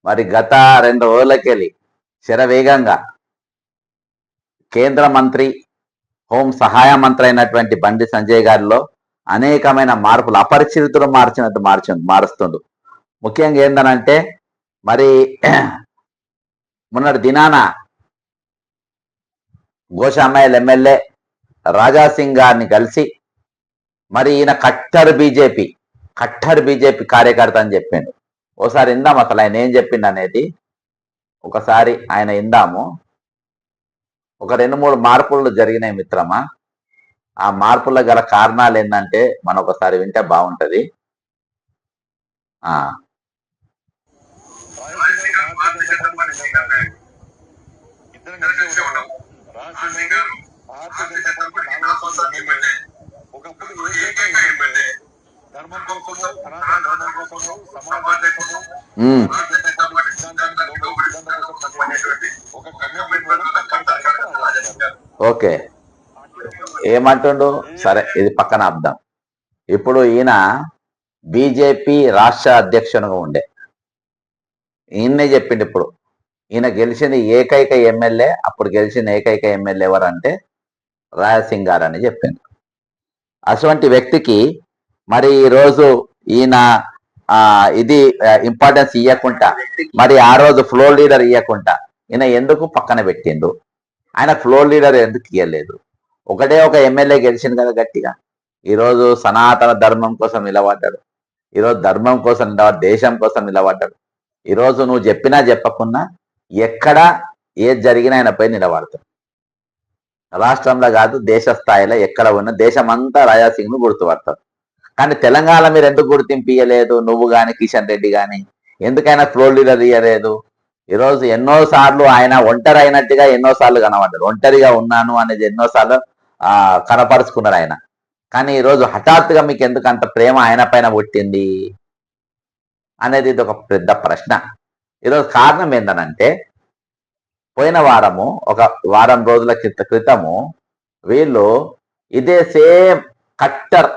మరి గత 2 రోజులకెళ్ళి శరవేగంగా కేంద్ర మంత్రి హోం సహాయ మంత్రి అయినటువంటి బండి సంజయ్ గారిలో అనేకమైన మార్పులు అపరిచితులు మార్చినట్టు మారుస్తుండు. ముఖ్యంగా ఏందనంటే మరి మొన్నటి దినాన గోషామాయిల్ ఎమ్మెల్యే రాజాసింగ్ గారిని కలిసి మరి ఈయన కట్టర్ బీజేపీ కార్యకర్త అని చెప్పిండు. ఓసారి ఇందాం అసలు ఆయన ఏం చెప్పిండు అనేది ఒకసారి ఆయన ఇందాము. ఒక 2-3 మార్పులు జరిగినాయి మిత్రమా. ఆ మార్పుల గల కారణాలు ఏంటంటే మనం ఒకసారి వింటే బాగుంటది. ఓకే, ఏమంటుండు సరే, ఇది పక్కన అర్థం. ఇప్పుడు ఈయన బీజేపీ రాష్ట్ర అధ్యక్షునిగా ఉండే ఈయన్నే చెప్పిండు. ఇప్పుడు ఈయన గెలిచిన ఏకైక ఎమ్మెల్యే, అప్పుడు గెలిచిన ఏకైక ఎమ్మెల్యే ఎవరంటే రాజాసింగ్ గారు అని చెప్పిండు. అటువంటి వ్యక్తికి మరి ఈరోజు ఈయన ఇది ఇంపార్టెన్స్ ఇవ్వకుండా, మరి ఆ రోజు ఫ్లోర్ లీడర్ ఇవ్వకుండా ఈయన ఎందుకు పక్కన పెట్టిండు? ఆయన ఫ్లోర్ లీడర్ ఎందుకు ఇవ్వలేదు? ఒకటే ఒక ఎమ్మెల్యే గెలిచింది కదా గట్టిగా. ఈరోజు సనాతన ధర్మం కోసం నిలబడ్డాడు, ఈరోజు ధర్మం కోసం నిలబడ్డాడు, దేశం కోసం నిలబడ్డాడు. ఈరోజు నువ్వు చెప్పినా చెప్పకున్నా ఎక్కడ ఏది జరిగినా ఆయన పై నిలబడతాడు. రాష్ట్రంలో కాదు, దేశ స్థాయిలో ఎక్కడ ఉన్నా దేశమంతా రాజాసింగ్ను గుర్తుపడతారు. కానీ తెలంగాణ మీరు ఎందుకు గుర్తింపియలేదు? నువ్వు కానీ కిషన్ రెడ్డి కానీ ఎందుకైనా ఫ్లోర్ లీడర్ ఇయ్యలేదు? ఈరోజు ఎన్నోసార్లు ఆయన ఒంటరి అయినట్టుగా ఎన్నోసార్లు కనబడ్డారు. ఒంటరిగా ఉన్నాను అనేది ఎన్నోసార్లు కనపరుచుకున్నారు ఆయన. కానీ ఈరోజు హఠాత్తుగా మీకు ఎందుకు అంత ప్రేమ ఆయన పైన పుట్టింది అనేది ఇది ఒక పెద్ద ప్రశ్న. ఈరోజు కారణం ఏంటనంటే పోయిన వారము, ఒక వారం రోజుల క్రితము వీళ్ళు ఇదే సేమ్ కట్టర్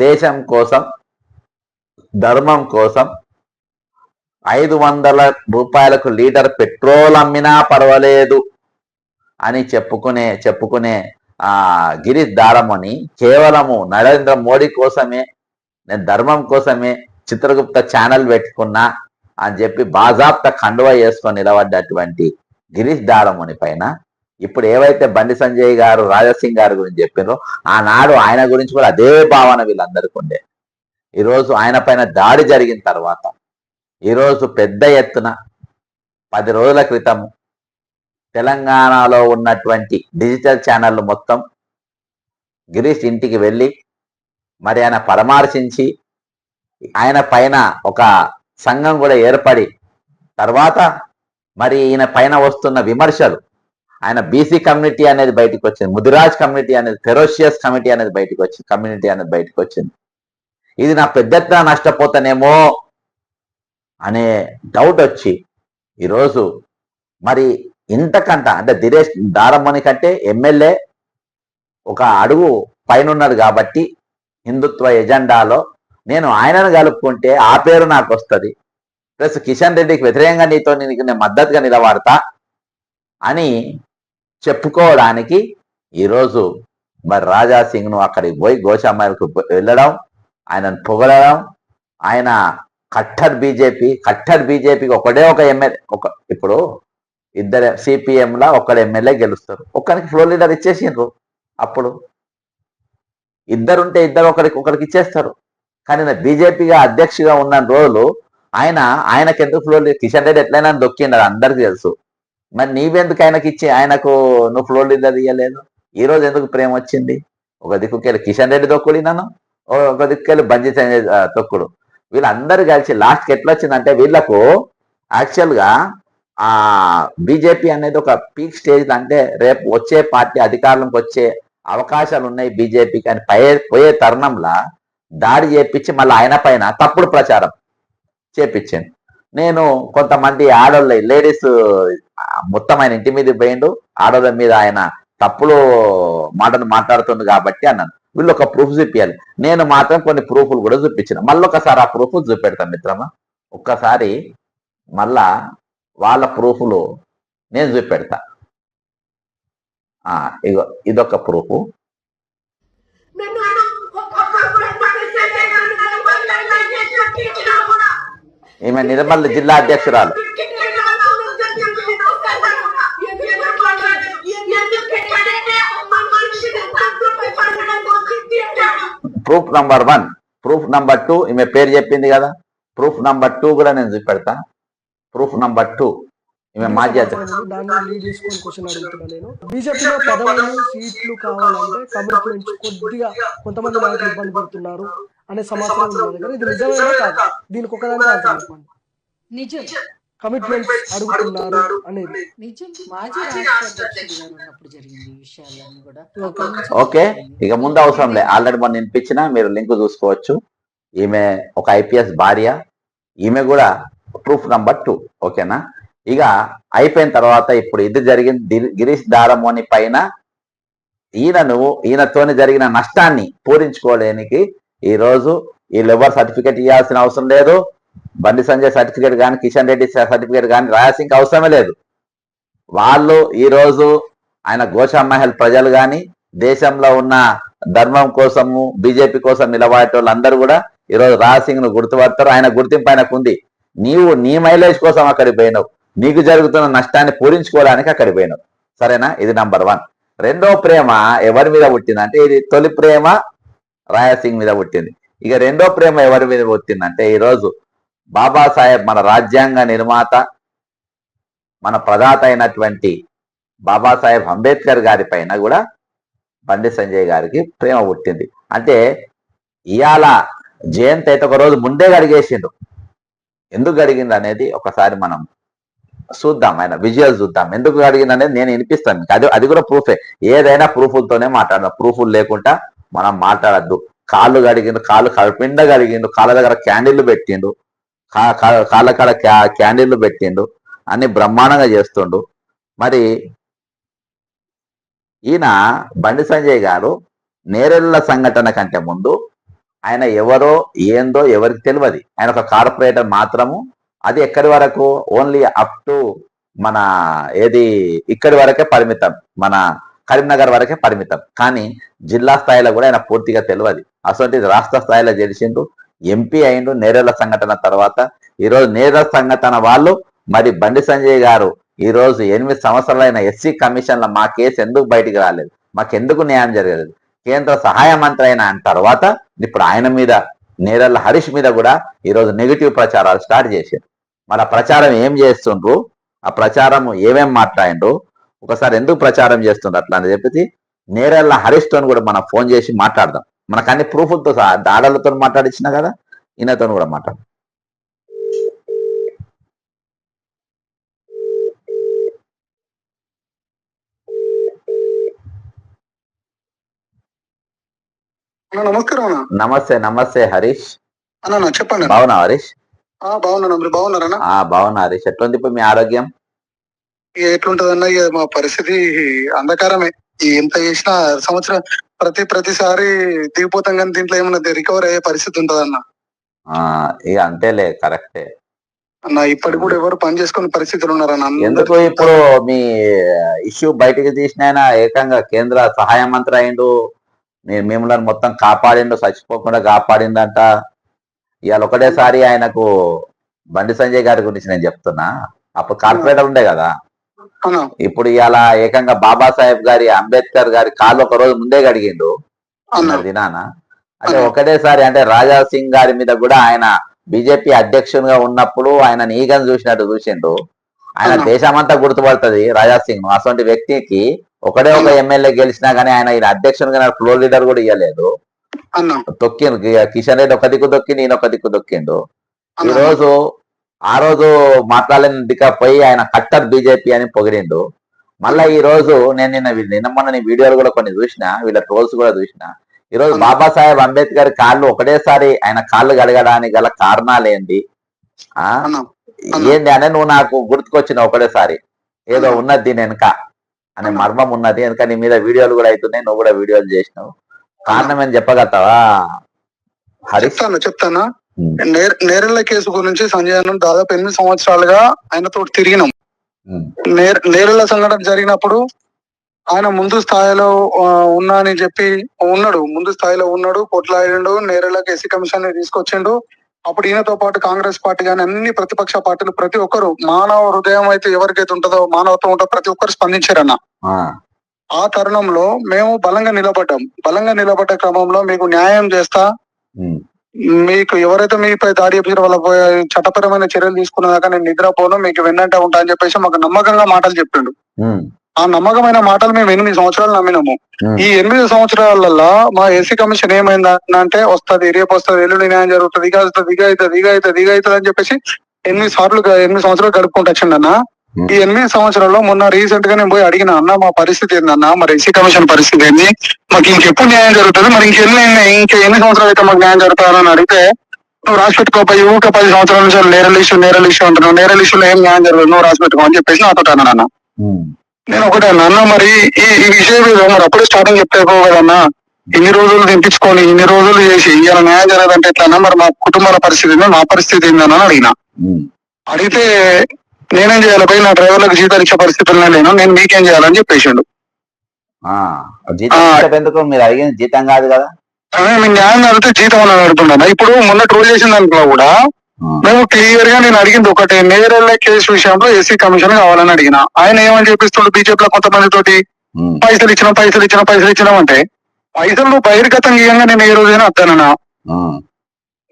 దేశం కోసం, ధర్మం కోసం 500 రూపాయలకు లీటర్ పెట్రోల్ అమ్మినా పర్వాలేదు అని చెప్పుకునే గిరీష్ దారమని కేవలము నరేంద్ర మోడీ కోసమే, నేను ధర్మం కోసమే చిత్రగుప్త ఛానల్ పెట్టుకున్నా అని చెప్పి బాజాప్త కండువా వేసుకొని నిలబడ్డటువంటి గిరీష్ దారముని పైన ఇప్పుడు ఏవైతే బండి సంజయ్ గారు రాజాసింగ్ గారి గురించి చెప్పారో ఆనాడు ఆయన గురించి కూడా అదే భావన వీళ్ళందరికీ ఉండే. ఈరోజు ఆయన పైన దాడి జరిగిన తర్వాత ఈరోజు పెద్ద ఎత్తున 10 రోజుల క్రితము తెలంగాణలో ఉన్నటువంటి డిజిటల్ ఛానళ్ళు మొత్తం గిరీష్ ఇంటికి వెళ్ళి మరి ఆయన పరామర్శించి ఆయన పైన ఒక సంఘం కూడా ఏర్పడి తర్వాత మరి ఈయన పైన వస్తున్న విమర్శలు, ఆయన బీసీ కమ్యూనిటీ అనేది బయటకు వచ్చింది, ముదిరాజ్ కమ్యూనిటీ అనేది, ఫెరోషియస్ కమ్యూనిటీ అనేది బయటకు వచ్చింది. ఇది నా పెద్ద ఎత్తున నష్టపోతానేమో అనే డౌట్ వచ్చి ఈరోజు మరి ఇంతకంట అంటే దినేష్ దారమణి కంటే ఎమ్మెల్యే ఒక అడుగు పైన ఉన్నాడు కాబట్టి హిందుత్వ ఎజెండాలో నేను ఆయనను కలుపుకుంటే ఆ పేరు నాకు వస్తుంది, ప్లస్ కిషన్ రెడ్డికి వ్యతిరేకంగా నీకు నేను మద్దతుగా నిలబడతా అని చెప్పుకోవడానికి ఈరోజు మరి రాజాసింగ్ను అక్కడికి పోయి గోషామాయిల్కు వెళ్ళడం, ఆయనను పొగడడం. ఆయన కట్టర్ బీజేపీకి ఒకటే ఒక ఎమ్మెల్యే, ఇప్పుడు ఇద్దరు సిపిఎంలా ఒక్కడు ఎమ్మెల్యే గెలుస్తారు, ఒక్కరికి ఫ్లోర్ లీడర్ ఇచ్చేసిండ్రు. అప్పుడు ఇద్దరుంటే ఇద్దరు ఒకరికి ఇచ్చేస్తారు. కానీ బీజేపీగా అధ్యక్షుగా ఉన్న రోజులు ఆయనకెందుకు ఫ్లోర్ లీడర్? కిషన్ రెడ్డి ఎట్లయినా దొక్కిండు, అందరికి తెలుసు. మరి నీవెందుకు ఆయనకు నువ్వు ఫ్లోర్ లీడర్ ఇయ్యలేదు? ఈ రోజు ఎందుకు ప్రేమ వచ్చింది? ఒక దిక్కుకెళ్ళి కిషన్ రెడ్డి తొక్కుడు నన్ను, ఒక దిక్కుకెళ్ళి బండి సంజయ్ తొక్కుడు. వీళ్ళందరూ కలిసి లాస్ట్కి ఎట్లా వచ్చిందంటే వీళ్ళకు యాక్చువల్గా బీజేపీ అనేది ఒక పీక్ స్టేజ్, అంటే రేపు వచ్చే పార్టీ అధికారంలోకి వచ్చే అవకాశాలు ఉన్నాయి బీజేపీకి అని పోయే తరుణంలో దాడి చేపించి మళ్ళీ ఆయన పైన తప్పుడు ప్రచారం చేపించాను. నేను కొంతమంది ఆడోళ్ళ లేడీస్ మొత్తం ఆయన ఇంటి మీద పోయిండు, ఆడోళ్ళ మీద ఆయన తప్పుడు మాటలు మాట్లాడుతుంది కాబట్టి అన్నాను. వీళ్ళు ఒక ప్రూఫ్ చూపించాలి. నేను మాత్రం కొన్ని ప్రూఫ్లు కూడా చూపించిన. మళ్ళీ ఒకసారి ఆ ప్రూఫ్ చూపెడతాను మిత్రమా. ఒక్కసారి మళ్ళా వాళ్ళ ప్రూఫ్లు నేను చూపెడతా. ఇగో ఇదొక ప్రూఫ్. ఈమె నిర్మల్ జిల్లా అధ్యక్షురాలు. Proof number 1. ప్రూఫ్ నంబర్ 2 ఈమె పేరు చెప్పింది కదా. ప్రూఫ్ నంబర్ 2 కూడా నేను చూపెడతా. ప్రూఫ్ నంబర్ 2 ఈమె మాజీ బీజేపీలో పదవులు సీట్లు కావాలంటే కమిట్మెంట్స్ కొద్దిగా కొంతమంది నాయకులు ఇబ్బంది పడుతున్నారు అనే సమాచారం ఉన్నది కదా, ఇది నిజమేనా కాదు? దీనికి ఒకదాని ఆన్సర్ చెప్పండి. నిజం. కమిట్మెంట్స్ అడుగుతున్నారు అనేది నిజం. మాజీ రాష్ట్ర అధ్యక్షుడు ఉన్నప్పుడు జరిగింది ఈ విషయాలన్నీ కూడా. ఓకే, ఇక ముందు అవసరం లే, ఆల్రెడీ మొన్న వినిపించిన, మీరు లింక్ చూసుకోవచ్చు. ఈమె ఒక ఐపీఎస్ భార్య. ఈమె కూడా ప్రూఫ్ నంబర్ 2. ఓకేనా. ఇక అయిపోయిన తర్వాత ఇప్పుడు ఇది జరిగింది. గిరీష్ దారమోని పైన ఈయనతోని జరిగిన నష్టాన్ని పూరించుకోలేనికి ఈరోజు వీళ్ళు ఎవరు సర్టిఫికేట్ ఇవ్వాల్సిన అవసరం లేదు. బండి సంజయ్ సర్టిఫికేట్ కానీ, కిషన్ రెడ్డి సర్టిఫికేట్ కానీ, రాజసింగ్ అవసరమే లేదు. వాళ్ళు ఈరోజు ఆయన గోషామహల్ ప్రజలు కానీ, దేశంలో ఉన్న ధర్మం కోసము బీజేపీ కోసం నిలబడే వాళ్ళందరూ కూడా ఈరోజు రాజసింగ్ ను గుర్తుపడతారు. ఆయన గుర్తింపు ఆయనకు ఉంది. నీవు నీ మైలేజ్ కోసం అక్కడికి పోయినావు, నీకు జరుగుతున్న నష్టాన్ని పూరించుకోవడానికి అక్కడికి పోయినావు. సరేనా. ఇది నంబర్ 1. రెండో ప్రేమ ఎవరి మీద పుట్టిందంటే, ఇది తొలి ప్రేమ రాజసింగ్ మీద పుట్టింది. ఇక రెండో ప్రేమ ఎవరి మీద పుట్టిందంటే, ఈరోజు బాబాసాహెబ్ మన రాజ్యాంగ నిర్మాత, మన ప్రదాత అయినటువంటి బాబాసాహెబ్ అంబేద్కర్ గారి పైన కూడా బండి సంజయ్ గారికి ప్రేమ పుట్టింది. అంటే ఇవాళ జయంతి అయితే ఒక రోజు ముందే గడిగేసిండు. ఎందుకు గడిగింది అనేది ఒకసారి మనం చూద్దాం, ఆయన విజువల్ చూద్దాం. ఎందుకు గడిగింది అనేది నేను వినిపిస్తాను మీకు. అది కూడా ప్రూఫే. ఏదైనా ప్రూఫ్లతోనే మాట్లాడదాం. ప్రూఫ్లు లేకుండా మనం మాట్లాడద్దు. కాళ్ళు గడిగిండు, కాళ్ళు కడుపిండ గడిగిండు, కాళ్ళ దగ్గర క్యాండిల్లు పెట్టిండు, కాళ్ళ కాడ క్యాండిల్లు పెట్టిండు, అన్ని బ్రహ్మాండంగా చేస్తుండు. మరి ఈయన బండి సంజయ్ గారు నేరెళ్ల సంఘటన కంటే ముందు ఆయన ఎవరో ఏందో ఎవరికి తెలియదు. ఆయన ఒక కార్పొరేటర్ మాత్రము. అది ఎక్కడి వరకు, ఓన్లీ అప్ టు మన ఇక్కడి వరకే పరిమితం, మన కరీంనగర్ వరకే పరిమితం. కానీ జిల్లా స్థాయిలో కూడా ఆయన పూర్తిగా తెలియదు. అసలు రాష్ట్ర స్థాయిలో గెలిచిండు, ఎంపీ అయిండు నేరెళ్ల సంఘటన తర్వాత. ఈరోజు నేరెళ్ల సంఘటన వాళ్ళు మరి బండి సంజయ్ గారు ఈరోజు 8 సంవత్సరాలైన ఎస్సీ కమిషన్ల మా కేసు ఎందుకు బయటికి రాలేదు, మాకెందుకు న్యాయం జరగలేదు, కేంద్ర సహాయ మంత్రి అయిన తర్వాత ఇప్పుడు ఆయన మీద, నేరెళ్ల హరీష్ మీద కూడా ఈరోజు నెగిటివ్ ప్రచారాలు స్టార్ట్ చేశారు. మరి ఆ ప్రచారం ఏం చేస్తుండ్రు, ఆ ప్రచారం ఏమేం మాట్లాడిండ్రు, ఒకసారి ఎందుకు ప్రచారం చేస్తుండ్రు అట్లా అని చెప్పి నేరెళ్ల హరీష్ తోని కూడా మనం ఫోన్ చేసి మాట్లాడదాం. మనకు అన్ని ప్రూఫ్లతో సహా దాడులతో మాట్లాడించిన కదా, ఈయనతో కూడా మాట్లాడదాం. నమస్కారం. నమస్తే. నమస్తే హరీష్ అన్న, చెప్పండి. బాగున్నా హరీష్? బాగున్నా. మీరు బాగున్నారన్నా? బాగున్నా హరీష్. ఎట్లుంది ఇప్పుడు మీ ఆరోగ్యం? ఎట్లుంటదన్నా, ఇక మా పరిస్థితి అంధకారమే. ఎంత చేసినా సంవత్సరం ప్రతిసారి దిగిపోతాం, కానీ దీంట్లో ఏమన్నా రికవర్ అయ్యే పరిస్థితి ఉంటదన్న. ఇక అంతేలే, కరెక్టే అన్న. ఇప్పటికి కూడా ఎవరు పని చేసుకునే పరిస్థితులు ఉన్నారన్న. ఎందుకు ఇప్పుడు మీ ఇష్యూ బయటకు తీసిన ఏకంగా కేంద్ర సహాయ మంత్రి అయిండు, మిమ్మల్ని మొత్తం కాపాడిండు, చచ్చిపోకుండా కాపాడిందంట. ఇవాళ ఒకటేసారి ఆయనకు బండి సంజయ్ గారి గురించి నేను చెప్తున్నా. అప్పుడు కార్పొరేటర్ ఉండే కదా, ఇప్పుడు ఇవాళ ఏకంగా బాబాసాహెబ్ గారి, అంబేద్కర్ గారి కాళ్ళు ఒక రోజు ముందే గడిగిండు దినాన. అంటే ఒకటేసారి అంటే రాజా సింగ్ గారి మీద కూడా ఆయన బీజేపీ అధ్యక్షునిగా ఉన్నప్పుడు ఆయన ఈగను చూసినట్టు చూసిండు. ఆయన దేశమంతా గుర్తుపడుతుంది రాజా సింగ్. అటువంటి వ్యక్తికి ఒకడే ఒక ఎమ్మెల్యే గెలిచినా కానీ ఆయన అధ్యక్షునిగా ఫ్లోర్ లీడర్ కూడా ఇవ్వలేదు. తొక్కిండు కిషన్ రెడ్డి ఒక దిక్కు దొక్కి, నేను ఒక దిక్కు దొక్కిండు. ఈ రోజు ఆ రోజు మాట్లాడలేని పోయి ఆయన కట్టర్ బీజేపీ అని పొగిడిండు. మళ్ళా ఈ రోజు నేను నిన్న మొన్న వీడియోలు కూడా కొన్ని చూసిన, వీళ్ళ ట్రోల్స్ కూడా చూసిన. ఈ రోజు బాబాసాహెబ్ అంబేద్కర్ కాళ్ళు ఒకటేసారి ఆయన కాళ్ళు గడగడానికి గల కారణాలు ఏంటి అంటే నువ్వు నాకు గుర్తుకొచ్చిన ఒకటేసారి ఏదో ఉన్నది దీని వెనక అనే మర్మం ఉన్నది. వెనక నీ మీద వీడియోలు కూడా అవుతున్నాయి, నువ్వు కూడా వీడియోలు చేసినావు. కారణం ఏం చెప్పగలుగుతావా హరీష్? చెప్తానా. ఉమ్, నేరెళ్ల కేసు గురించి సంజయ్ అన్న దాదాపు 8 సంవత్సరాలుగా ఆయనతో తిరిగినాం. ఉమ్, నేరెళ్ల సంఘటన జరిగినప్పుడు ఆయన ముందు స్థాయిలో ఉన్నా అని చెప్పి ముందు స్థాయిలో ఉన్నాడు, కొట్లాడిండు, నేరెళ్లకు ఎస్సీ కమిషన్ తీసుకొచ్చిండు. అప్పుడు ఈయనతో పాటు కాంగ్రెస్ పార్టీ కానీ అన్ని ప్రతిపక్ష పార్టీలు ప్రతి ఒక్కరు, మానవ హృదయం అయితే ఎవరికైతే ఉంటుందో, మానవత్వం ఉంటుందో ప్రతి ఒక్కరు స్పందించారన్న. ఆ, ఆ తరుణంలో మేము బలంగా నిలబడ్డ క్రమంలో మీకు న్యాయం చేస్తా, ఉమ్, మీకు ఎవరైతే మీపై దాడి చేపించారో వాళ్ళపై చట్టపరమైన చర్యలు తీసుకున్నదాకా నేను నిద్రపోను, మీకు వెన్నంటే ఉంటా అని చెప్పేసి మాకు నమ్మకంగా మాటలు చెప్పిండు. ఉమ్, ఆ నమ్మకమైన మాటలు మేము 8 సంవత్సరాలు నమ్మినాము. ఉమ్, ఈ 8 సంవత్సరాలలో మా ఎస్సీ కమిషన్ ఏమైందంటే వస్తుంది, రేపు వస్తుంది, ఎల్లుండి న్యాయం జరుగుతుంది, ఇక అవుతుంది అని చెప్పేసి 8 సంవత్సరాలు గడుపుకుంటూ వచ్చిండన్న. ఈ 8 సంవత్సరాల్లో మొన్న రీసెంట్ గా నేను పోయి అడిగిన, అన్న మా పరిస్థితి ఏందన్నా, మరి ఎస్సీ కమిషన్ పరిస్థితి ఏంది, మాకు ఇంకెప్పుడు న్యాయం జరుగుతుంది, మరి ఇంకా ఎన్ని సంవత్సరాలు అయితే మాకు న్యాయం జరుగుతుందని అడిగితే, నువ్వు రాసి పెట్టుకోపోయి ఊక 10 సంవత్సరాల నుంచి నేరల్ ఇష్యూ అంటున్నావు, నేరల్ ఇష్యూలో ఏం న్యాయం జరగదు, నువ్వు రాసి పెట్టుకో అని చెప్పేసి నాతో అన్న. ఉమ్, నేను ఒకటే అన్న, మరి ఈ విషయం మీద మరి అప్పుడే స్టార్టింగ్ చెప్తే కదన్నా, ఇన్ని రోజులు దింపించుకొని ఇన్ని రోజులు చేసి ఇలా న్యాయం జరగదంటే ఎట్లన్నా, మరి మా కుటుంబాల పరిస్థితి ఏందో, మా పరిస్థితి ఏందని అడిగిన. ఉమ్. అడిగితే నేనేం చేయాలి పోయి, నా డ్రైవర్లకు జీతాలు ఇచ్చే పరిస్థితుల్లో లేను, నేను మీకేం చేయాలని చెప్పేసిండు. ఆ, జీతం ఎందుకు? మీరు అడిగింది జీతం కాదు కదా. మీ న్యాయం అడిగితే జీతం అని అడుగుతున్నా. ఇప్పుడు మొన్న ట్రోల్ చేసిన దాంట్లో కూడా మేము క్లియర్ గా నేను అడిగింది ఒకటే, నేరెళ్ల కేసు విషయంలో ఎస్సీ కమిషన్ కావాలని అడిగిన. ఆయన ఏమని చెప్పిస్తుండు బీజేపీలో కొంతమంది తోటి, ఉమ్, పైసలు ఇచ్చినాం అంటే, పైసలు నువ్వు బహిర్గతం గీయంగా నేను ఏ రోజైనా అద్దానన్నా, ఉమ్,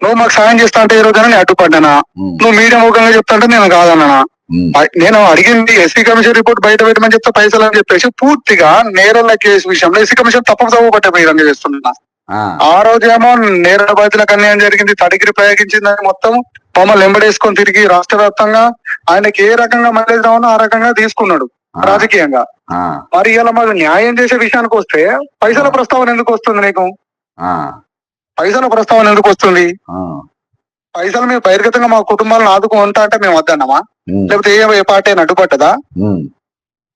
నువ్వు మాకు సాయం చేస్తా అంటే ఏ రోజైనా నేను అడ్డుపడ్డానా, ఉమ్, నువ్వు మీడియా ముఖంగా చెప్తా అంటే నేను కాదన్నా. ఉమ్, నేను అడిగింది ఎస్సీ కమిషన్ రిపోర్ట్ బయట పెట్టమని చెప్తే పైసలు అని చెప్పేసి పూర్తిగా నేరెళ్ల కేసు విషయంలో ఎస్సీ కమిషన్ తప్పు పట్టే బహిరంగ చేస్తున్నా. ఆ, ఆ రోజేమో నేరెళ్ల బాధితులకు అన్యాయం జరిగింది, తడిగిరి ప్రయోగించిందని మొత్తం మమ్మల్ని వెంబడేసుకొని తిరిగి రాష్ట్ర వ్యాప్తంగా ఆయనకి ఏ రకంగా మైలేజ్ రావనో ఆ రకంగా తీసుకున్నాడు రాజకీయంగా. ఆ, మరి ఇలా మాకు న్యాయం చేసే విషయానికి వస్తే పైసల ప్రస్తావన ఎందుకు వస్తుంది నీకు? ఆ, పైసల ప్రస్తావన ఎందుకు వస్తుంది? ఆ, పైసలు మేము బహిర్గతంగా మా కుటుంబాలను ఆదుకుంటా అంటే మేము వద్దన్నామా, ఉమ్, లేకపోతే ఏ పార్టీ అయినా అడ్డుపట్టదా? ఉమ్,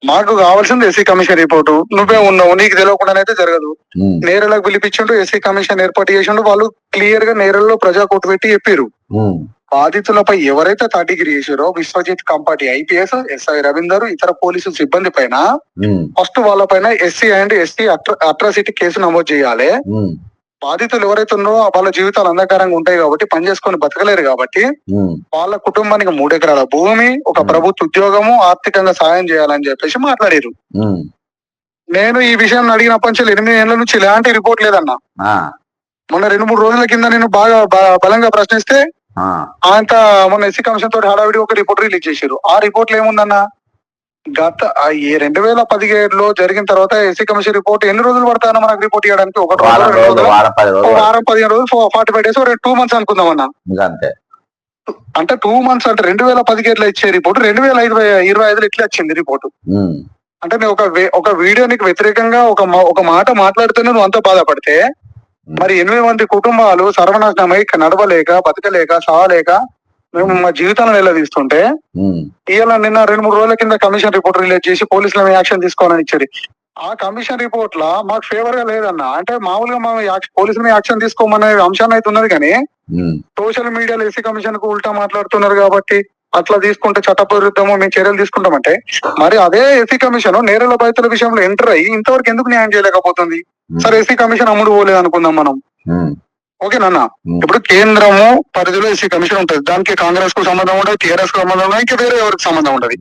మాకు కావాల్సింది ఎస్సీ కమిషన్ రిపోర్టు. నువ్వే ఉన్నావు, నీకు తెలియకుండానైతే జరగదు. ఉమ్, నేరెళ్లకు పిలిపించిండు, ఎస్సీ కమిషన్ ఏర్పాటు చేసిండు. వాళ్ళు క్లియర్ గా నేరెళ్లలో ప్రజా కోర్టు పెట్టి చెప్పారు, ఉమ్, బాధితులపై ఎవరైతే థర్డ్ డిగ్రీ చేశారో విశ్వజిత్ కంపాటి ఐపీఎస్, ఎస్ఐ రవీందర్, ఇతర పోలీసు సిబ్బంది పైన ఉమ్, ఫస్ట్ వాళ్ళపైన SC and ST atrocity case నమోదు చేయాలి. ఉమ్, బాధితులు ఎవరైతే ఉన్నారో వాళ్ళ జీవితాలు అంధకారంగా ఉంటాయి కాబట్టి, పని చేసుకొని బతకలేరు కాబట్టి, ఉమ్, వాళ్ళ కుటుంబానికి 3 ఎకరాల భూమి, ఒక ప్రభుత్వ ఉద్యోగము, ఆర్థికంగా సాయం చేయాలని చెప్పేసి మాట్లాడారు. ఉమ్, నేను ఈ విషయం అడిగినప్పటి నుంచి 8 ఏళ్ల నుంచి ఇలాంటి రిపోర్ట్ లేదన్నా. ఆ, మొన్న 2-3 రోజుల కింద నేను బాగా బలంగా ప్రశ్నిస్తే ఆ, అంత మొన్న ఎస్సీ కమిషన్ తోటి హడావిడి ఒక రిపోర్ట్ రిలీజ్ చేశారు. ఆ రిపోర్ట్ లో ఏముందన్నా, గత 2017లో జరిగిన తర్వాత ఎస్సీ కమిషన్ రిపోర్ట్ ఎన్ని రోజులు పడతాయన్నా మనకు రిపోర్ట్ ఇవ్వడానికి? ఒక వారం రోజులు, వారం 10 రోజులు, వారం 15 రోజులు, 45 days, 2 months అనుకుందామన్నా. ఇంకా అంతే. అంటే 2 months అంటే 2017లో ఇచ్చే రిపోర్ట్ 2025లో ఇట్లా వచ్చింది రిపోర్టు. ఉమ్, అంటే నేను ఒక వీడియో నీకు వ్యతిరేకంగా ఒక మాట మాట్లాడితేనే నువ్వు అంత బాధపడితే, మరి 8 మంది కుటుంబాలు సర్వనాశనమై నడవలేక, బతకలేక, సావలేక మేము మా జీవితాలను నిలదీస్తుంటే, ఉమ్, ఇవాళ నిన్న 2-3 రోజుల కింద కమిషన్ రిపోర్ట్ రిలీజ్ చేసి పోలీసులు యాక్షన్ తీసుకోవాలని ఇచ్చారు. ఆ కమిషన్ రిపోర్ట్ లా మాకు ఫేవర్ గా లేదన్న. అంటే మామూలుగా మనం పోలీసులు యాక్షన్ తీసుకోమనే అంశాన్ని అయితే ఉన్నది, కానీ ఉమ్, సోషల్ మీడియాలో ఎస్సీ కమిషన్ కు ఉల్టా మాట్లాడుతున్నారు కాబట్టి అట్లా తీసుకుంటే చట్టపూరితము మేము చర్యలు తీసుకుంటామంటే, మరి అదే ఎస్సీ కమిషన్ నేరెళ్ల బాధితుల విషయంలో ఎంటర్ అయ్యి ఇంతవరకు ఎందుకు న్యాయం చేయలేకపోతుంది? సరే ఎస్సీ కమిషన్ అమ్ముడు పోలేదు అనుకుందాం మనం, ఉమ్, ఓకేనన్నా. ఇప్పుడు కేంద్రము పరిధిలో ఎస్సీ కమిషన్ ఉంటుంది, దానికి కాంగ్రెస్ కు సంబంధం ఉండదు, టీఆర్ఎస్ కు సంబంధం ఉండదు, ఇంకా వేరే ఎవరికి సంబంధం ఉండదు.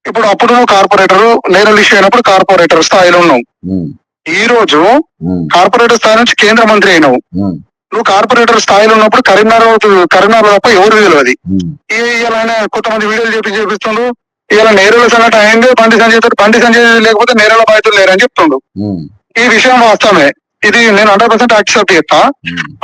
ఇప్పుడు అప్పుడు నువ్వు కార్పొరేటర్ నేరల్ ఇష్యూ అయినప్పుడు కార్పొరేటర్ స్థాయిలో ఉన్నావు. ఉమ్, ఈ రోజు ఉమ్, కార్పొరేటర్ స్థాయి నుంచి కేంద్ర మంత్రి అయినావు. ఉమ్, నువ్వు కార్పొరేటర్ స్థాయిలో ఉన్నప్పుడు కరీంనగర్ తప్ప ఎవరు తెలియదు. ఉమ్, ఇలా ఆయన కొంతమంది వీడియోలు చేపిస్తుండ్రు, ఇలా నేరల సంఘటన అయింది బండి సంజయ్ లేకపోతే నేరల బాధితులు లేరని చెప్తుండు. ఉమ్, ఈ విషయం వాస్తవమే, ఇది నేను 100% యాక్సెప్ట్ చేస్తా.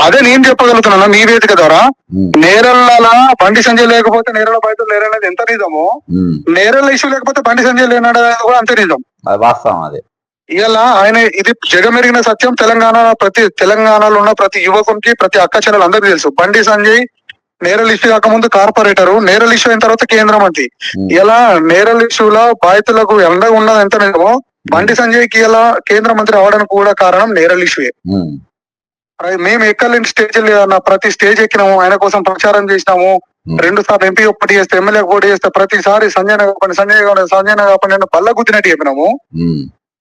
అదే నేను చెప్పగలుగుతున్నాను మీ వేదిక ద్వారా, ఉమ్, నేరల బండి సంజయ్ లేకపోతే నేరల బాధితులు లేరనేది ఎంత నిజమో, ఉమ్, నేరల ఇష్యూ లేకపోతే బండి సంజయ్ లేననేది కూడా అంతే నిజం. అది వాస్తవం. అది ఇలా ఆయన ఇది జగమెరిగిన సత్యం. తెలంగాణలో ఉన్న ప్రతి యువకునికి, ప్రతి అక్క చెల్లెలు అందరికీ తెలుసు. బండి సంజయ్ నేరల్ ఇష్యూ కాకముందు కార్పొరేటరు, నేరల్ ఇష్యూ అయిన తర్వాత కేంద్ర మంత్రి. ఇలా నేరల్ ఇష్యూలో బాధితులకు ఎండగా ఉన్నది ఎంత నిజమో, బండి సంజయ్ కి ఇలా కేంద్ర మంత్రి అవడానికి కూడా కారణం నేరల్ ఇష్యూయే. ఉమ్, మేము ఎక్కలేని స్టేజ్ లేదన్న, ప్రతి స్టేజ్ ఎక్కినాము, ఆయన కోసం ప్రచారం చేసినాము. 2 సార్లు ఎంపీ పోటీ చేస్తే, ఎమ్మెల్యే పోటీ చేస్తే ప్రతిసారి సంజయ్ కాపండి బల్ల గుద్దినట్టు చెప్పినాము.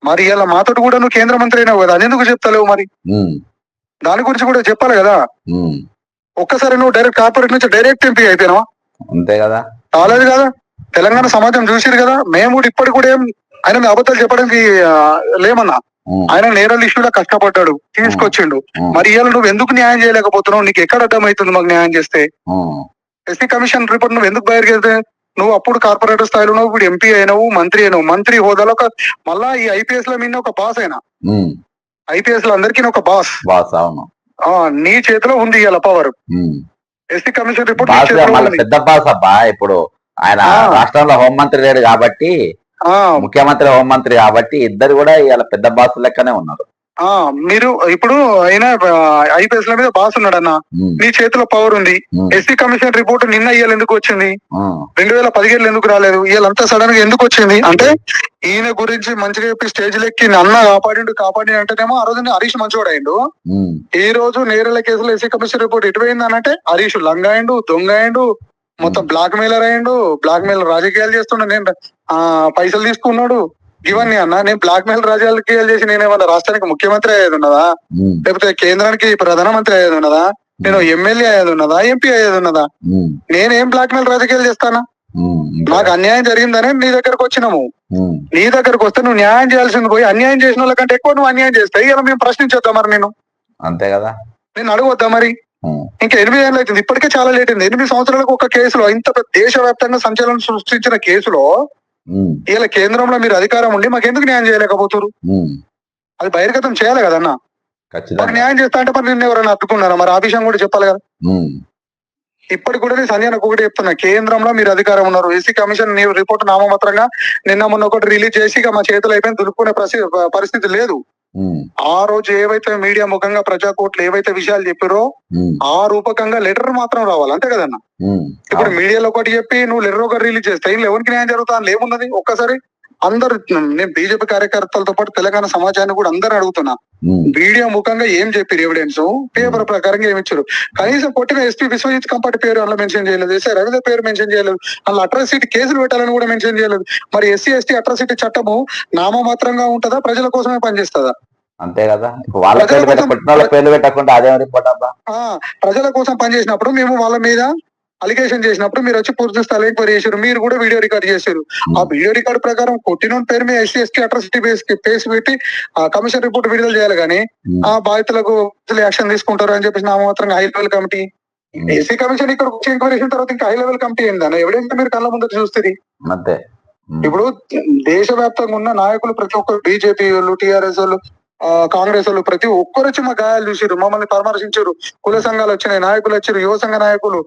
మరి ఇలా మాతోటి కూడా నువ్వు కేంద్ర మంత్రి అయినావు కదా, అది ఎందుకు చెప్తలేవు? మరి దాని గురించి కూడా చెప్పాలి కదా. ఒక్కసారి నువ్వు డైరెక్ట్ కార్పొరేట్ నుంచి డైరెక్ట్ ఎంపీ అయిపోయినావా? అంతే కదా, కాలేదు కదా. తెలంగాణ సమాజం చూసిరు కదా. మేము కూడా ఇప్పటికి కూడా ఏం ఆయన మీద అబద్ధాలు చెప్పడానికి లేమన్నా. ఆయన నేరల్ ఇష్యూలో కష్టపడ్డాడు, తీసుకొచ్చిండు. మరి ఇవాళ నువ్వు ఎందుకు న్యాయం చేయలేకపోతున్నావు? నీకు ఎక్కడ అర్థమవుతుంది మాకు న్యాయం చేస్తే? ఎస్సీ కమిషన్ రిపోర్ట్ నువ్వు ఎందుకు బయటకెళ్తే? నువ్వు అప్పుడు కార్పొరేటర్ స్థాయిలో ఉన్నావు, ఇప్పుడు ఎంపీ అయినావు, మంత్రి అయినావు. మంత్రి హోదాలో మళ్ళా ఈ ఐపీఎస్ లో మీద ఒక బాస్ అయినా, ఐపీఎస్ లో అందరికీ ఒక బాస్. అవును, నీ చేతిలో ఉంది ఇవాళ పవర్. ఎస్సీ కమిషన్ రిపోర్ట్ పెద్ద బాస్ అబ్బా. ఇప్పుడు ఆయన రాష్ట్రంలో హోంమంత్రి లేడు కాబట్టి, ముఖ్యమంత్రి హోంమంత్రి కాబట్టి ఇద్దరు కూడా ఇవాళ పెద్ద బాస్ లెక్కనే ఉన్నారు. మీరు ఇప్పుడు ఆయన ఐపీఎస్ ల మీద బాస్ ఉన్నాడన్న, నీ చేతిలో పవర్ ఉంది. ఎస్సీ కమిషన్ రిపోర్ట్ నిన్న ఇవాళ ఎందుకు వచ్చింది? 2017 ఎందుకు రాలేదు? ఇవాళంతా సడన్ గా ఎందుకు వచ్చింది అంటే, ఈయన గురించి మంచిగా చెప్పి స్టేజ్ లెక్కి అన్న కాపాడి అంటేనేమో ఆ రోజు హరీష్ మంచోడు అయిండు. ఈ రోజు నేరల కేసులో ఎస్సీ కమిషన్ రిపోర్ట్ ఎటుపోయింది అనంటే, హరీష్ లంగాయిండు, దొంగాయిండు, మొత్తం బ్లాక్ మెయిలర్ అయ్యిండు. బ్లాక్ మెయిల్ రాజకీయాలు చేస్తుండే, నేను పైసలు తీసుకున్నాడు ఇవన్నీ అన్న. నేను బ్లాక్ మెయిల్ రాజకీయాలు చేసి నేనేమన్నా రాష్ట్రానికి ముఖ్యమంత్రి అయ్యేది ఉన్నదా? లేకపోతే కేంద్రానికి ప్రధానమంత్రి అయ్యేది ఉన్నదా? నేను ఎమ్మెల్యే అయ్యేది ఉన్నదా? ఎంపీ అయ్యేది ఉన్నదా? నేనేం బ్లాక్ మెయిల్ రాజకీయాలు చేస్తానా? నాకు అన్యాయం జరిగిందనే నీ దగ్గరకు వచ్చినాము. నీ దగ్గరకు వస్తే నువ్వు న్యాయం చేయాల్సింది పోయి అన్యాయం చేసిన వాళ్ళకంటే ఎక్కువ నువ్వు అన్యాయం చేస్తాయి. ఇలా మేము ప్రశ్నించొద్దాం మరి? నేను అంతే కదా, నేను అడగొద్దా మరి? ఇంకా 8 ఏళ్ళు అవుతుంది, ఇప్పటికే చాలా లేట్ అయింది. 8 సంవత్సరాలకు ఒక కేసులో, ఇంత దేశవ్యాప్తంగా సంచలనం సృష్టించిన కేసులో ఇలా కేంద్రంలో మీరు అధికారం ఉండి మాకెందుకు న్యాయం చేయలేకపోతారు? అది బహిర్గతం చేయాలి కదన్నా. మాకు న్యాయం చేస్తా అంటే మరి నిన్న ఎవరైనా అడ్డుకున్నారా? మరి ఆ విషయం కూడా చెప్పాలి కదా. ఇప్పటికి కూడా నేను సంజయ్ ఒకటి చెప్తున్నా, కేంద్రంలో మీరు అధికారం ఉన్నారు. ఎస్సీ కమిషన్ నీ రిపోర్ట్ నామమాత్రంగా నిన్న మొన్న ఒకటి రిలీజ్ చేసి ఇక మా చేతులు అయిపోయింది, దులుపుకునే పరిస్థితి లేదు. ఆ రోజు ఏవైతే మీడియా ముఖంగా ప్రజాకోట్లు ఏవైతే విషయాలు చెప్పారో ఆ రూపకంగా లెటర్ మాత్రం రావాలి, అంతే కదన్నా. ఇప్పుడు మీడియాలో ఒకటి చెప్పి నువ్వు లెటర్ ఒకటి రిలీజ్ చేస్తే ఎవరికి న్యాయం జరుగుతా అని ఏమున్నది? ఒక్కసారి అందరు, నేను బీజేపీ కార్యకర్తలతో పాటు తెలంగాణ సమాజాన్ని కూడా అందరూ అడుగుతున్నా, మీడియా ముఖంగా ఏం చెప్పారు? ఎవిడెన్స్ పేపర్ ప్రకారంగా ఏమి ఇచ్చారు? కనీసం కొట్టిన ఎస్పీ విశ్వజిత్ కంపాటి పేరు అందులో మెన్షన్ చేయలేదు, ఎస్ఐ రవీంద్ర పేరు మెన్షన్ చేయలేదు, అందులో అట్రాసిటీ కేసులు పెట్టాలని కూడా మెన్షన్ చేయలేదు. మరి ఎస్సీ ఎస్టీ అట్రాసిటీ చట్టము నామమాత్రంగా ఉంటుందా, ప్రజల కోసమే పనిచేస్తుందా? అంతే కదా, వాళ్ళ పేర్లు పెట్టకుండా అదే రిపోర్ట్ అబ్బా. ప్రజల కోసం పనిచేసినప్పుడు మేము వాళ్ళ మీద అలిగేషన్ చేసినప్పుడు మీరు వచ్చి పూర్తి స్థాయి ఎంక్వైరీ చేశారు, మీరు కూడా వీడియో రికార్డ్ చేశారు. ఆ వీడియో రికార్డ్ ప్రకారం కొట్టిన పేరు మీద ఎస్సీ ఎస్టీ అట్రాసిటీ కేసు పెట్టి ఆ కమిషన్ రిపోర్ట్ విడుదల చేయాలి కానీ ఆ బాధితులకు యాక్షన్ తీసుకుంటారు అని చెప్పేసి నామమాత్రంగా high level committee, SC commission ఇక్కడ వచ్చి ఎంక్వైరీ చేసిన తర్వాత ఇంకా హై లెవెల్ కమిటీ ఏందన్న ఎవిడెన్స్ మీరు కళ్ళ ముందు చూస్తుంది. అంతే. ఇప్పుడు దేశవ్యాప్తంగా ఉన్న నాయకులు ప్రతి ఒక్కరు, బీజేపీ వాళ్ళు, టీఆర్ఎస్ వాళ్ళు, కాంగ్రెస్ వాళ్ళు ప్రతి ఒక్కరు వచ్చి మా గాయాలు చూసారు, మమ్మల్ని పరామర్శించారు. కుల సంఘాలు వచ్చినాయి, నాయకులు వచ్చారు, యువ సంఘ నాయకులు,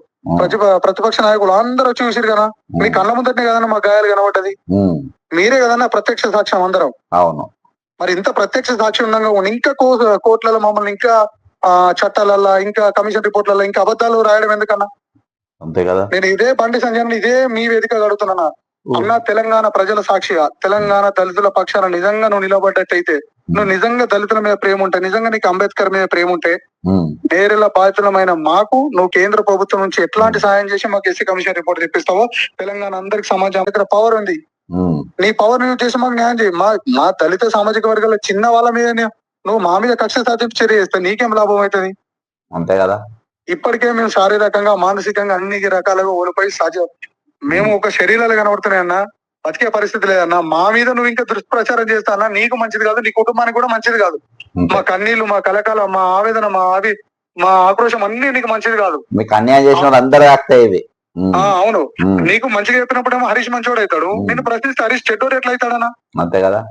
ప్రతిపక్ష నాయకులు అందరూ వచ్చి చూసారు కదా. మీ కళ్ళ ముందటనే కదన్నా మా గాయాలు కనబడ్డది, మీరే కదన్నా ప్రత్యక్ష సాక్ష్యం అందరం. అవును. మరి ఇంత ప్రత్యక్ష సాక్ష్యం ఉండగా ఇంకా కోర్టులలో మమ్మల్ని ఇంకా చట్టాలల్లో ఇంకా కమిషన్ రిపోర్ట్లలో ఇంకా అబద్ధాలు రాయడం ఎందుకన్నా? అంతే కదా. నేను ఇదే బండి సంజయ్ ఇదే మీ వేదిక అడుగుతున్నా అన్న, తెలంగాణ ప్రజల సాక్షిగా, తెలంగాణ దళితుల పక్షాన నిజంగా నువ్వు నిలబడ్డట్టయితే, నువ్వు నిజంగా దళితుల మీద ప్రేమ ఉంటే, నిజంగా నీకు అంబేద్కర్ మీద ప్రేమ ఉంటే, నేరేళ్ల బాధితులమైన మాకు నువ్వు కేంద్ర ప్రభుత్వం నుంచి ఎట్లాంటి సాయం చేసి మాకు ఎస్సీ కమిషన్ రిపోర్ట్ తెప్పిస్తావో, తెలంగాణ అందరికి సమాజం దగ్గర పవర్ ఉంది, నీ పవర్ యూజ్ చేసి మాకు న్యాయం చేయి. మా దళిత సామాజిక వర్గాల చిన్న వాళ్ళ మీద నువ్వు మా మీద కక్ష సాధింపు చర్య చేస్తే నీకేం లాభం అవుతుంది? అంతే కదా. ఇప్పటికే మేము శారీరకంగా మానసికంగా అన్ని రకాలుగా ఓడిపోయి మేము ఒక శరీరాలు కనబడుతున్నాయన్నా, బతికే పరిస్థితి లేదన్నా. మా మీద నువ్వు ఇంకా దుష్ప్రచారం చేస్తానా నీకు మంచిది కాదు, నీ కుటుంబానికి కూడా మంచిది కాదు. మా కన్నీళ్లు, మా కలకాల, మా ఆవేదన, మా ఆక్రోశం అన్ని నీకు మంచిది కాదు. మీకు అన్యాయం చేసిన వాళ్ళందరూ అవును, నీకు మంచిగా చెప్పినప్పుడేమో హరీష్ మంచోడు అవుతాడు, నేను ప్రశ్నిస్తే హరీష్ చెడ్డోడు ఎట్లా అవుతాడన్నా? అంతే కదా.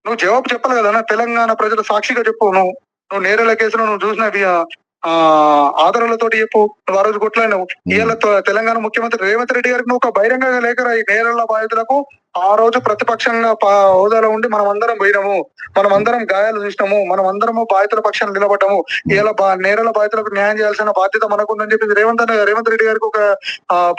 నువ్వు జవాబు చెప్పాలి కదన్నా, తెలంగాణ ప్రజల సాక్షిగా చెప్పు. నువ్వు నేరేళ్ల కేసులో నువ్వు చూసిన ఆధారాలతోటి చెప్పు. నువ్వు ఆ రోజు కొట్లాడినావు. ఇవాళ తెలంగాణ ముఖ్యమంత్రి రేవంత్ రెడ్డి గారికి నువ్వు ఒక బహిరంగ లేఖ ఈ నేరేళ్ల బాధితులకు ఆ రోజు ప్రతిపక్షంగా హోదాలో ఉండి మనం అందరం పోయినాము, మనం అందరం గాయాలు చూసినాము, మనం అందరము బాధితుల పక్షాన్ని నిలబడ్డాము, ఇలా నేరేళ్ల బాధితులకు న్యాయం చేయాల్సిన బాధ్యత మనకుందని చెప్పి రేవంత్ రెడ్డి గారికి ఒక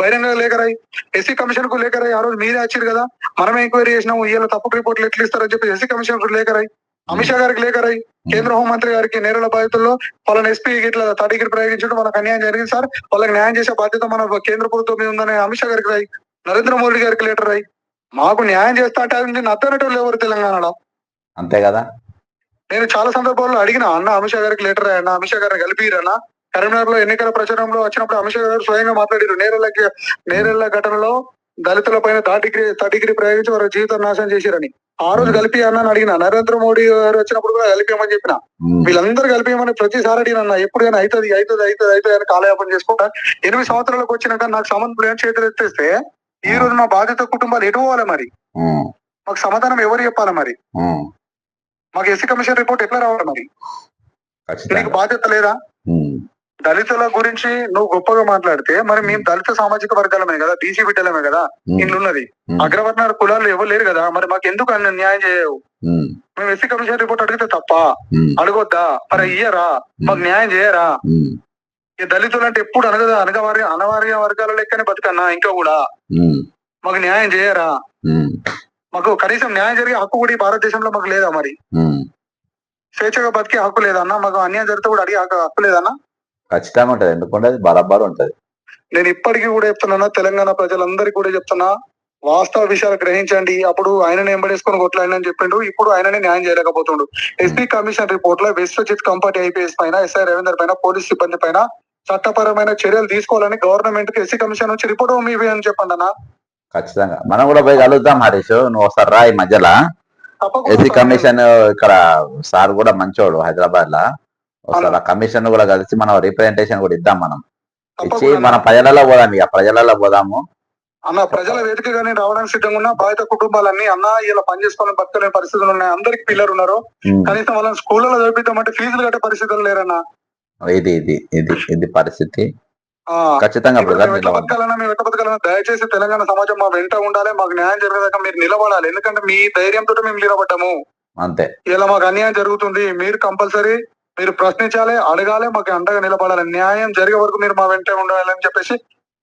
బహిరంగ లేఖ రాయి, ఎస్సీ కమిషన్ కు లేఖ రాయి. ఆ రోజు మీరే వచ్చారు కదా, మనమే ఎంక్వైరీ చేసినాము, ఇలా తప్పుడు రిపోర్ట్లు ఎట్లు ఇస్తారని చెప్పి ఎస్సీ కమిషన్ కు లేఖ రాయి. అమిత్ షా గారికి లేఖ రాయి, కేంద్ర హోంమంత్రి గారికి నేరుల బాధితుల్లో వాళ్ళని ఎస్పీ ఇట్లా తడిగిరి ప్రయోగించడం వాళ్ళకి అన్యాయం జరిగింది సార్, వాళ్ళకి న్యాయం చేసే బాధ్యత మన కేంద్ర ప్రభుత్వం మీద ఉందని అమిత్ షా గారికి రాయి, నరేంద్ర మోడీ గారికి లెటర్ రాయి. మాకు న్యాయం చేస్తా అంటే నేను అర్థనటోళ్ళు ఎవరు తెలంగాణలో? అంతే కదా. నేను చాలా సందర్భాల్లో అడిగిన అన్న అమిత్ షా గారికి లెటర్ రాయన్న, అమిత్ షా గారిని కలిపిరన్న. కరీంనగర్ లో ఎన్నికల ప్రచారంలో వచ్చినప్పుడు అమిత్ షా గారు స్వయంగా మాట్లాడారు. నేరెళ్ల ఘటనలో దళితుల పైన థర్డ్ ప్రయోగించి వారి జీవితం నాశనం చేశారని. ఆ రోజు కలిపి అన్న అడిగిన. నరేంద్ర మోడీ గారు వచ్చినప్పుడు కూడా కలిపియమని చెప్పిన. వీళ్ళందరూ కలిపియమని ప్రతిసారి అడిగిన. ఎప్పుడైనా అవుతుంది అని కాలయాపన చేసుకుంటా 8 సంవత్సరాలకు వచ్చినాక నాకు సంబంధం ఏం చేతులు ఎత్తేస్తే ఈ రోజు మా బాధిత కుటుంబాలు ఎటు పోవాలి? మరి మాకు సమాధానం ఎవరు చెప్పాలి? మరి మాకు ఎస్సీ కమిషన్ రిపోర్ట్ ఎట్లా రావాలి? మరి నీకు బాధ్యత లేదా? దళితుల గురించి నువ్వు గొప్పగా మాట్లాడితే మరి మేము దళిత సామాజిక వర్గాలమే కదా, బీసీ బిడ్డలమే కదా, ఇల్లున్నది. అగ్రవర్ణ కులాలు ఎవరు లేరు కదా, మరి మాకు ఎందుకు న్యాయం చేయవు? మేము ఎస్సీ కమిషన్ రిపోర్ట్ అడిగితే తప్ప అడగొద్దా? మరి ఇయ్యరా? మాకు న్యాయం చేయరా? ఈ దళితులు అంటే ఎప్పుడు అనవార్య వర్గాల లెక్కనే బతుకన్నా ఇంకా కూడా మాకు న్యాయం చేయరా? మాకు కనీసం న్యాయం జరిగే హక్కు కూడా ఈ భారతదేశంలో మాకు లేదా? మరి స్వేచ్ఛగా బతికే హక్కు లేదన్నా? మాకు అన్యాయం జరిగితే కూడా అడిగే హక్కు లేదన్నా? ఖచ్చితంగా ఉంటది. ఎందుకంటే బరాబర్ ఉంటది. నేను ఇప్పటికీ కూడా చెప్తున్నా, తెలంగాణ ప్రజలందరికీ కూడా చెప్తున్నా, వాస్తవ విషయాలు గ్రహించండి. అప్పుడు ఆయనని ఎంబడేసుకొని కొట్లాడని చెప్పిండు, ఇప్పుడు ఆయననే న్యాయం చేయలేకపోతుండు. ఎస్పీ కమిషన్ రిపోర్ట్ లో విశ్వజిత్ కంపటి ఐపీఎస్ పైన, ఎస్ఐ రవీందర్ పైన, పోలీస్ సిబ్బంది పైన చట్టపరమైన చర్యలు తీసుకోవాలని గవర్నమెంట్ కి ఎస్సీ కమిషన్ నుంచి రిపోర్ట్ ఇవి అని చెప్పండి అన్న. ఖచ్చితంగా మనం కూడా పోయి కలుద్దాం హరీష్. నువ్వు ఒకసారి రా ఈ మధ్యలో. ఎస్సీ కమిషన్ ఇక్కడ సార్ కూడా మంచోడు హైదరాబాద్ లా. ఒకసారి ఆ కమిషన్ కూడా కలిసి మనం రిప్రజెంటేషన్ కూడా ఇద్దాం. మనం ఇచ్చి మన ప్రజలలో పోదాం. ఇక ప్రజలలో పోదాము అన్న. ప్రజల వేదికగానే రావడానికి సిద్ధంగా ఉన్నా. బాధిత కుటుంబాలన్నీ అన్న ఇలా పనిచేసుకోవాలని బతకలేని పరిస్థితులు ఉన్నాయి. అందరికి పిల్లలు ఉన్నారు. కనీసం వాళ్ళని స్కూళ్ళలో చదివిద్దామంటే ఫీజులు కట్టే పరిస్థితులు లేరన్నా. ఇది పరిస్థితి. ఖచ్చితంగా దయచేసి తెలంగాణ సమాజం మా వెంట ఉండాలి. మాకు న్యాయం జరిగేదాకా మీరు నిలబడాలి. ఎందుకంటే మీ ధైర్యంతో మేము నిలబడ్డాము. అంతే. ఇలా మాకు అన్యాయం జరుగుతుంది, మీరు కంపల్సరీ మీరు ప్రశ్నించాలి, అడగాలి, మాకు అండగా నిలబడాలి. న్యాయం జరిగే వరకు మీరు మా వెంట ఉండాలి అని చెప్పేసి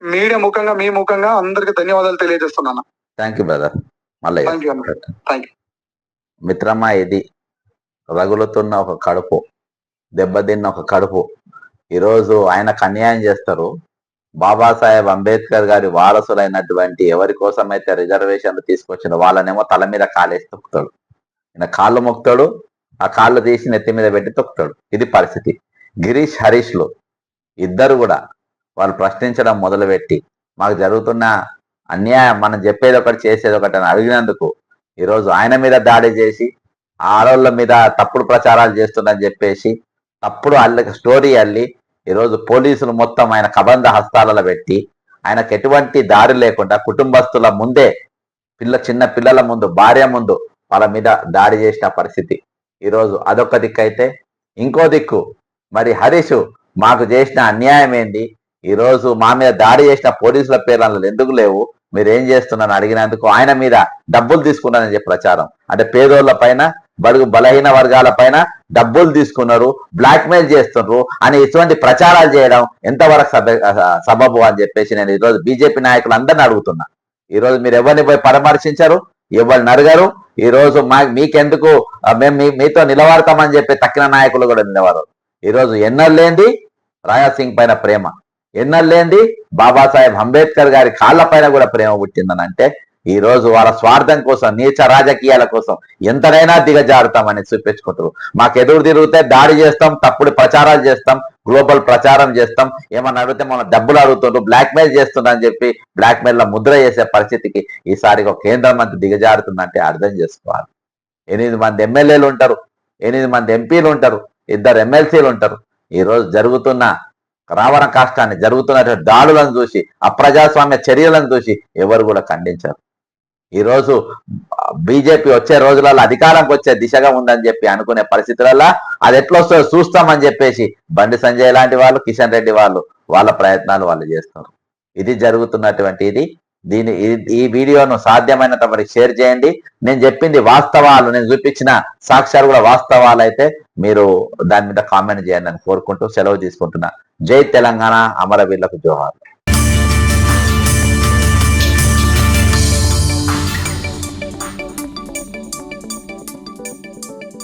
మీడియా ముఖంగా మీ ముఖంగా అందరికి ధన్యవాదాలు తెలియజేస్తున్నాను. Thank you brother. మళ్ళీ మిత్రమా, ఇది రగులుతున్న ఒక కడుపు, దెబ్బతిన్న ఒక కడుపు. ఈరోజు ఆయనకు అన్యాయం చేస్తారు. బాబాసాహెబ్ అంబేద్కర్ గారి వారసులైనటువంటి ఎవరి కోసమైతే రిజర్వేషన్లు తీసుకొచ్చిన వాళ్ళనేమో తల మీద కాలేసి తొక్కుతాడు. ఈయన కాళ్ళు మొక్కుతాడు, ఆ కాళ్ళు తీసి నెత్తి మీద పెట్టి తొక్కుతాడు. ఇది పరిస్థితి. గిరీష్ హరీష్లు ఇద్దరు కూడా వాళ్ళు ప్రశ్నించడం మొదలుపెట్టి మాకు జరుగుతున్న అన్యాయం, మనం చెప్పేది ఒకటి చేసేది ఒకటి అని అడిగినందుకు ఈరోజు ఆయన మీద దాడి చేసి ఆడోళ్ళ మీద తప్పుడు ప్రచారాలు చేస్తుందని చెప్పేసి తప్పుడు స్టోరీ అల్లి ఈరోజు పోలీసులు మొత్తం ఆయన కబంధ హస్తాలలో పెట్టి ఆయనకు ఎటువంటి దాడి లేకుండా కుటుంబస్తుల ముందే చిన్న పిల్లల ముందు, భార్య ముందు వాళ్ళ మీద దాడి చేసిన పరిస్థితి. ఈరోజు అదొక దిక్కు అయితే, ఇంకో దిక్కు మరి హరీష్ మాకు చేసిన అన్యాయం ఏంది, ఈరోజు మా మీద దాడి చేసిన పోలీసుల పేర్లు ఎందుకు లేవు, మీరు ఏం చేస్తున్నారని అడిగినందుకు ఆయన మీద డబ్బులు తీసుకున్నారని చెప్పి ప్రచారం. అంటే పేదోళ్ల పైన, బలహీన వర్గాల పైన డబ్బులు తీసుకున్నారు, బ్లాక్ మెయిల్ చేస్తున్నారు అని ఇటువంటి ప్రచారాలు చేయడం ఎంతవరకు సబబు అని చెప్పేసి నేను ఈరోజు బీజేపీ నాయకులందరినీ అడుగుతున్నా. ఈరోజు మీరు ఎవరిని పోయి పరామర్శించరు, ఎవరిని అడగరు. ఈరోజు మీకెందుకు మేము మీతో నిలబడతామని చెప్పి తక్కిన నాయకులు కూడా నిలబడరు. ఈరోజు ఎన్నర్లేంది రాజా సింగ్ పైన ప్రేమ, ఎన్నర్లేంది బాబాసాహెబ్ అంబేద్కర్ గారి కాళ్ళ పైన కూడా ప్రేమ పుట్టిందని అంటే ఈ రోజు వాళ్ళ స్వార్థం కోసం, నీచ రాజకీయాల కోసం ఎంతనైనా దిగజారుతామని చూపించుకుంటారు. మాకు ఎదురు తిరిగితే దాడి చేస్తాం, తప్పుడు ప్రచారాలు చేస్తాం, గ్లోబల్ ప్రచారం చేస్తాం, ఏమన్నా అడిగితే మనం డబ్బులు అడుగుతుండ్రు, బ్లాక్ మెయిల్ చేస్తుందని చెప్పి బ్లాక్ మెయిల్ లో ముద్ర చేసే పరిస్థితికి ఈసారి ఒక కేంద్ర మంత్రి దిగజారుతుందంటే అర్థం చేసుకోవాలి. 8 మంది ఎమ్మెల్యేలు ఉంటారు, 8 మంది ఎంపీలు ఉంటారు, 2 ఎమ్మెల్సీలు ఉంటారు. ఈ రోజు జరుగుతున్న రావణ కాష్టాన్ని, జరుగుతున్నటువంటి దాడులను చూసి, అప్రజాస్వామ్య చర్యలను చూసి ఎవరు కూడా ఖండించారు. ఈరోజు బీజేపీ వచ్చే రోజులలో అధికారంకి వచ్చే దిశగా ఉందని చెప్పి అనుకునే పరిస్థితులలో అది ఎట్లా వస్తుందో చూస్తామని చెప్పేసి బండి సంజయ్ లాంటి వాళ్ళు, కిషన్ రెడ్డి వాళ్ళు వాళ్ళ ప్రయత్నాలు వాళ్ళు చేస్తున్నారు. ఇది జరుగుతున్నటువంటి ఈ వీడియోను సాధ్యమైనంత వరకు షేర్ చేయండి. నేను చెప్పింది వాస్తవాలు, నేను చూపించిన సాక్ష్యాలు కూడా వాస్తవాలు అయితే మీరు దాని మీద కామెంట్ చేయండి అని కోరుకుంటూ సెలవు తీసుకుంటున్నా. జై తెలంగాణ, అమరవీరులకు జోహార్.